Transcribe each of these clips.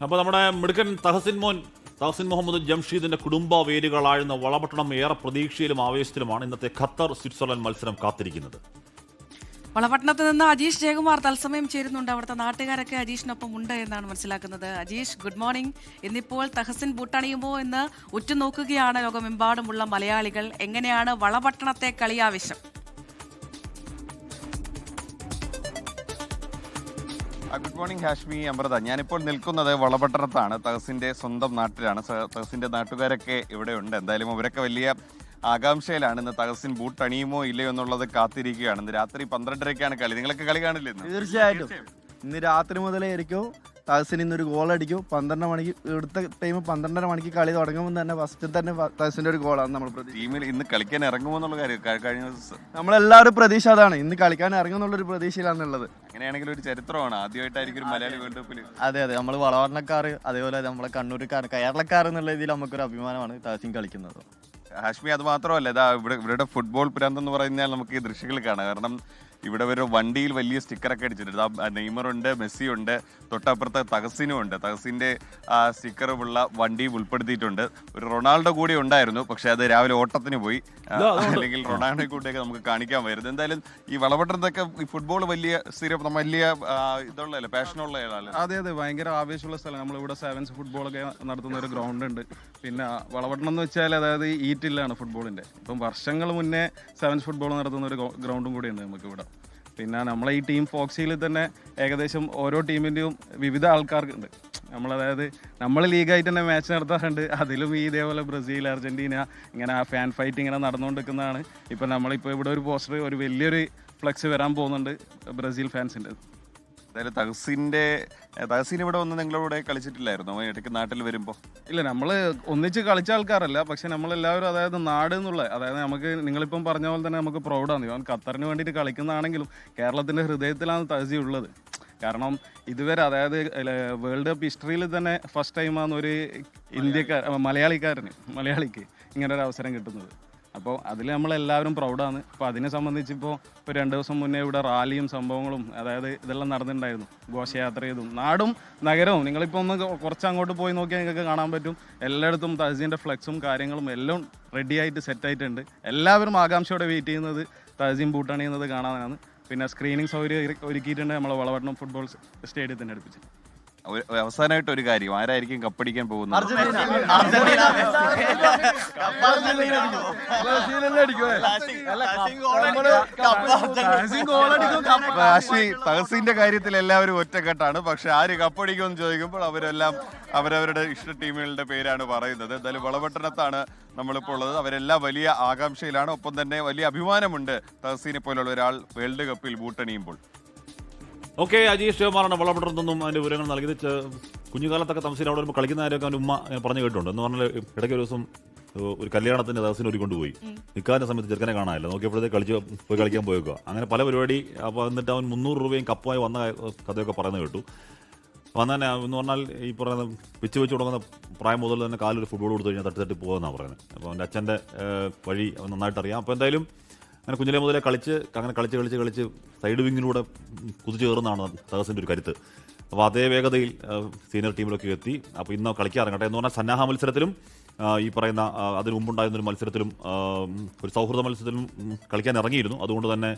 അപ്പോൾ നമ്മുടെ മിടുക്കൻ തഹസിൻ മുഹമ്മദ് ജംഷീദിന്റെ കുടുംബ വേരുകളായിരുന്ന വളപട്ടണം ഏറെ പ്രതീക്ഷയിലും ആവേശത്തിലുമാണ് ഇന്നത്തെ ഖത്തർ സ്വിറ്റ്സർലൻഡ് മത്സരം കാത്തിരിക്കുന്നത്. വളപട്ടണത്ത് നിന്ന് അജീഷ് ജയകുമാർ തത്സമയം ചേരുന്നുണ്ട്. അവിടുത്തെ നാട്ടുകാരൊക്കെ അജീഷിനൊപ്പം ഉണ്ട് എന്നാണ് മനസ്സിലാക്കുന്നത്. Ajeesh, good morning. ഇന്നിപ്പോൾ തഹസിൻ ബൂട്ടണിയുമോ എന്ന് ഉറ്റുനോക്കുകയാണ് ലോകമെമ്പാടുമുള്ള മലയാളികൾ. എങ്ങനെയാണ് വളപട്ടണത്തെ കളിയാവേശം? Good morning Hashmi, Amrutha. ഞാനിപ്പോൾ നിൽക്കുന്നത് വളപട്ടണത്താണ്, തഹസിന്റെ സ്വന്തം നാട്ടിലാണ്. തഹസിന്റെ നാട്ടുകാരൊക്കെ ഇവിടെ ഉണ്ട്. എന്തായാലും അവരൊക്കെ വലിയ ആകാംക്ഷയിലാണ്. ഇന്ന് തഹസിൻ ബൂട്ട് അണിയുമോ ഇല്ലയോ എന്നുള്ളത് കാത്തിരിക്കുകയാണ്. ഇന്ന് രാത്രി 12:30ക്കാണ് കളി. നിങ്ങളൊക്കെ കളി കാണില്ലേ? തീർച്ചയായിട്ടും ഇന്ന് രാത്രി മുതലേ ആയിരിക്കും തഹസിൻ ഇന്നൊരു ഗോൾ അടിക്കും. 12 മണിക്ക് ഇവിടുത്തെ ടൈം 12:30 മണിക്ക് കളി തുടങ്ങുമ്പോൾ തന്നെ ഫസ്റ്റ് തന്നെ തഹസിന്റെ ഒരു ഗോളാണ് നമ്മൾ ടീമിൽ ഇന്ന് കളിക്കാൻ ഇറങ്ങുമോ എന്നുള്ള കാര്യം കഴിഞ്ഞ നമ്മളെല്ലാവരും പ്രതീക്ഷ അതാണ്. ഇന്ന് കളിക്കാൻ ഇറങ്ങുന്നുള്ളൊരു പ്രതീക്ഷയിലാണുള്ളത്. അങ്ങനെയാണെങ്കിൽ ഒരു ചരിത്രമാണ്. ആദ്യമായിട്ടായിരിക്കും ഒരു മലയാളി വേൾഡ് കപ്പിൽ. അതെ, നമ്മൾ വളവണ്ണക്കാർ, അതേപോലെ നമ്മളെ കണ്ണൂർക്കാർ, കേരളക്കാർ എന്നുള്ള രീതിയിൽ നമുക്കൊരു അഭിമാനമാണ് തഹസിൻ കളിക്കുന്നത്. ഹാഷ്മി, അത് മാത്രമല്ല, ഇതാ ഇവരുടെ ഫുട്ബോൾ പ്രാന്ത് എന്ന് പറഞ്ഞാൽ നമുക്ക് ഈ ദൃശ്യങ്ങൾ കാണാം. കാരണം ഇവിടെ ഒരു വണ്ടിയിൽ വലിയ സ്റ്റിക്കറൊക്കെ അടിച്ചിട്ടുണ്ട്. നെയ്മറുണ്ട്, മെസ്സി ഉണ്ട്, തൊട്ടപ്പുറത്ത് തഹസിനും ഉണ്ട്. തഹസിന്റെ സ്റ്റിക്കറുള്ള വണ്ടിയും ഉൾപ്പെടുത്തിയിട്ടുണ്ട്. ഒരു റൊണാൾഡോ കൂടി ഉണ്ടായിരുന്നു, പക്ഷെ അത് രാവിലെ ഓട്ടത്തിന് പോയി. അല്ലെങ്കിൽ റൊണാൾഡോ കൂട്ടിയൊക്കെ നമുക്ക് കാണിക്കാൻ വരുന്നത്. എന്തായാലും ഈ വളപട്ടണത്തൊക്കെ ഈ ഫുട്ബോൾ വലിയ വലിയ ഇതുള്ള പാഷനുള്ള ആളാണ്. അതെ, ഭയങ്കര ആവേശമുള്ള സ്ഥലം. നമ്മളിവിടെ സെവൻസ് ഫുട്ബോളൊക്കെ നടത്തുന്ന ഒരു ഗ്രൗണ്ട് ഉണ്ട്. പിന്നെ വളപട്ടണം എന്ന് വെച്ചാൽ അതായത് ഈറ്റില്ലാണ് ഫുട്ബോളിന്റെ. ഇപ്പം വർഷങ്ങൾ മുന്നേ സെവൻസ് ഫുട്ബോൾ നടത്തുന്ന ഒരു ഗ്രൗണ്ടും കൂടി ഉണ്ട് നമുക്ക് ഇവിടെ. പിന്നെ നമ്മളെ ഈ ടീം ഫോക്സിയിൽ തന്നെ ഏകദേശം ഓരോ ടീമിൻ്റെയും വിവിധ ആൾക്കാർക്കുണ്ട്. നമ്മളതായത് നമ്മൾ ലീഗായിട്ട് തന്നെ മാച്ച് നടത്താറുണ്ട്. അതിലും ഈ ഇതേപോലെ ബ്രസീൽ, അർജന്റീന ഇങ്ങനെ ഫാൻ ഫൈറ്റ് ഇങ്ങനെ നടന്നുകൊണ്ടിരിക്കുന്നതാണ്. ഇപ്പം നമ്മളിപ്പോൾ ഇവിടെ ഒരു പോസ്റ്റർ, ഒരു വലിയൊരു ഫ്ലെക്സ് വരാൻ പോകുന്നുണ്ട് ബ്രസീൽ ഫാൻസിൻ്റെ. അതായത് തഹസീൻ ഇവിടെ വന്ന് നിങ്ങളിവിടെ കളിച്ചിട്ടില്ലായിരുന്നു ഇടയ്ക്ക് നാട്ടിൽ വരുമ്പോൾ? ഇല്ല, നമ്മൾ ഒന്നിച്ച് കളിച്ച ആൾക്കാരല്ല, പക്ഷെ നമ്മളെല്ലാവരും അതായത് നാട് എന്നുള്ള, അതായത് നമുക്ക് നിങ്ങളിപ്പം പറഞ്ഞ പോലെ തന്നെ നമുക്ക് പ്രൗഡാണ്. ഇവൻ ഖത്തറിന് വേണ്ടിയിട്ട് കളിക്കുന്നതാണെങ്കിലും കേരളത്തിൻ്റെ ഹൃദയത്തിലാണ് തഹസീൻ ഉള്ളത്. കാരണം ഇതുവരെ അതായത് വേൾഡ് കപ്പ് ഹിസ്റ്ററിയിൽ തന്നെ ഫസ്റ്റ് ടൈമാണ് ഒരു മലയാളിക്ക് ഇങ്ങനെ ഒരു അവസരം കിട്ടുന്നത്. അപ്പോൾ അതിൽ നമ്മളെല്ലാവരും പ്രൗഡാണ്. അപ്പോൾ അതിനെ സംബന്ധിച്ച് ഇപ്പോൾ 2 ദിവസം മുന്നേ ഇവിടെ റാലിയും സംഭവങ്ങളും അതായത് ഇതെല്ലാം നടന്നിട്ടുണ്ടായിരുന്നു. ഘോഷയാത്ര ചെയ്തും നാടും നഗരവും നിങ്ങളിപ്പോൾ ഒന്ന് കുറച്ച് അങ്ങോട്ട് പോയി നോക്കിയാൽ നിങ്ങൾക്ക് കാണാൻ പറ്റും. എല്ലായിടത്തും തഹസീൻ്റെ ഫ്ലെക്സും കാര്യങ്ങളും എല്ലാം റെഡിയായിട്ട് സെറ്റായിട്ടുണ്ട്. എല്ലാവരും ആകാംക്ഷയോടെ വെയിറ്റ് ചെയ്യുന്നത് തഹസീൻ ബൂട്ടണിയുന്നത് കാണാനാണ്. പിന്നെ സ്ക്രീനിങ് സൗകര്യം ഒരുക്കിയിട്ടുണ്ട് നമ്മളെ വളപട്ടണം ഫുട്ബോൾ സ്റ്റേഡിയത്തിൻ്റെ അടുപ്പിച്ച്. അവസാനമായിട്ട് ഒരു കാര്യം, ആരായിരിക്കും കപ്പടിക്കാൻ പോകുന്നത്? തഹസീന്റെ കാര്യത്തിൽ എല്ലാവരും ഒറ്റക്കെട്ടാണ്. പക്ഷെ ആര് കപ്പടിക്കുമെന്ന് ചോദിക്കുമ്പോൾ അവരെല്ലാം അവരവരുടെ ഇഷ്ട ടീമുകളുടെ പേരാണ് പറയുന്നത്. എന്തായാലും വളപട്ടണത്താണ് നമ്മളിപ്പോൾ ഉള്ളത്. അവരെല്ലാം വലിയ ആകാംക്ഷയിലാണ്. ഒപ്പം തന്നെ വലിയ അഭിമാനമുണ്ട് തഹസീനെ പോലുള്ള ഒരാൾ വേൾഡ് കപ്പിൽ ബൂട്ടണിയുമ്പോൾ. ഓക്കെ, അജീഷ് ജയകുമാറാണ് വളപട്ടണത്തു നിന്നും അതിന്റെ വിവരങ്ങൾ നൽകിയത്. കുഞ്ഞുകാലത്തൊക്കെ തഹസീൻ അവിടെ വരുമ്പോൾ കളിക്കുന്ന കാര്യമൊക്കെ അവൻ്റെ ഉമ്മ പറഞ്ഞു കേട്ടിട്ടുണ്ട്. എന്ന് പറഞ്ഞാൽ ഇടയ്ക്ക് ഒരു ദിവസം ഒരു കല്യാണത്തിന്റെ തഹസീൻ ഒരുക്കൊണ്ടുപോയി. നിൽക്കാൻ്റെ സമയത്ത് ചെറുക്കനെ കാണാനില്ല. നോക്കിയപ്പോഴത്തേക്ക് പോയി കളിക്കാൻ പോയേക്കുക. അങ്ങനെ പല പരിപാടി. അപ്പോൾ എന്നിട്ട് അവൻ 300 രൂപയും കപ്പുമായി വന്ന കഥയൊക്കെ പറയുന്നത് കേട്ടു. അപ്പം തന്നെ എന്ന് പറഞ്ഞാൽ ഈ പറയുന്ന വെച്ച് തുടങ്ങുന്ന പ്രായം മുതൽ തന്നെ കാലൊരു ഫുട്ബോൾ കൊടുത്തു കഴിഞ്ഞാൽ തട്ടി പോകുമെന്നാണ് പറയുന്നത്. അപ്പോൾ അവൻ്റെ അച്ഛൻ്റെ വഴി അവൻ നന്നായിട്ട് അറിയാം. അപ്പോൾ എന്തായാലും അങ്ങനെ കുഞ്ഞിലെ മുതലേ കളിച്ച് സൈഡ് വിങ്ങിലൂടെ കുതിച്ചു കയറുന്നതാണ് തഹസിൻ്റെ ഒരു കരുത്ത്. അപ്പോൾ അതേ വേഗതയിൽ സീനിയർ ടീമിലൊക്കെ എത്തി. അപ്പോൾ ഇന്ന് കളിക്കാറിങ്ങട്ടെ എന്ന് പറഞ്ഞാൽ സന്നാഹ മത്സരത്തിലും ഈ പറയുന്ന അതിന് മുമ്പുണ്ടായിരുന്നൊരു മത്സരത്തിലും ഒരു സൗഹൃദ മത്സരത്തിലും കളിക്കാൻ ഇറങ്ങിയിരുന്നു. അതുകൊണ്ട് തന്നെ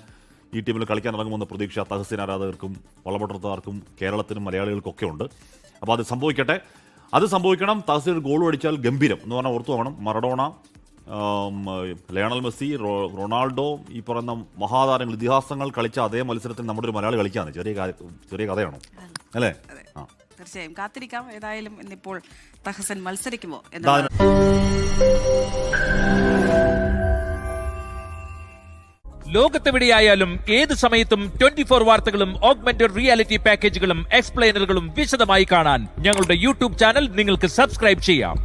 ഈ ടീമിൽ കളിക്കാൻ ഇറങ്ങുമെന്ന പ്രതീക്ഷ തഹസിൻ ആരാധകർക്കും വളപട്ടണത്തുകാർക്കും കേരളത്തിനും മലയാളികൾക്കൊക്കെ ഉണ്ട്. അപ്പോൾ അത് സംഭവിക്കട്ടെ, അത് സംഭവിക്കണം. തഹസിൻ ഗോൾ അടിച്ചാൽ ഗംഭീരം എന്ന് പറഞ്ഞാൽ ഓർത്തു പോകണം. മറഡോണ, ലയണൽ മെസ്സി, റൊണാൾഡോ, ഈ പറയുന്ന മഹാതാരങ്ങൾ, ഇതിഹാസങ്ങൾ കളിച്ച അതേ മത്സരത്തിൽ നമ്മുടെ ഒരു മലയാളി കളിക്കാണ്. ചെറിയ കഥയാണോ അല്ലേ? തീർച്ചയായും കാത്തിരിക്കാം. ഏതായാലും ഇന്നിപ്പോൾ തഹസിൻ മത്സരിക്കുമോ ലോകത്തെവിടെയായാലും ഏത് സമയത്തും 24 വാർത്തകളും ഓഗ്മെന്റഡ് റിയാലിറ്റി പാക്കേജുകളും എക്സ്പ്ലെയിനറുകളും വിശദമായി കാണാൻ ഞങ്ങളുടെ യൂട്യൂബ് ചാനൽ നിങ്ങൾക്ക് സബ്സ്ക്രൈബ് ചെയ്യാം.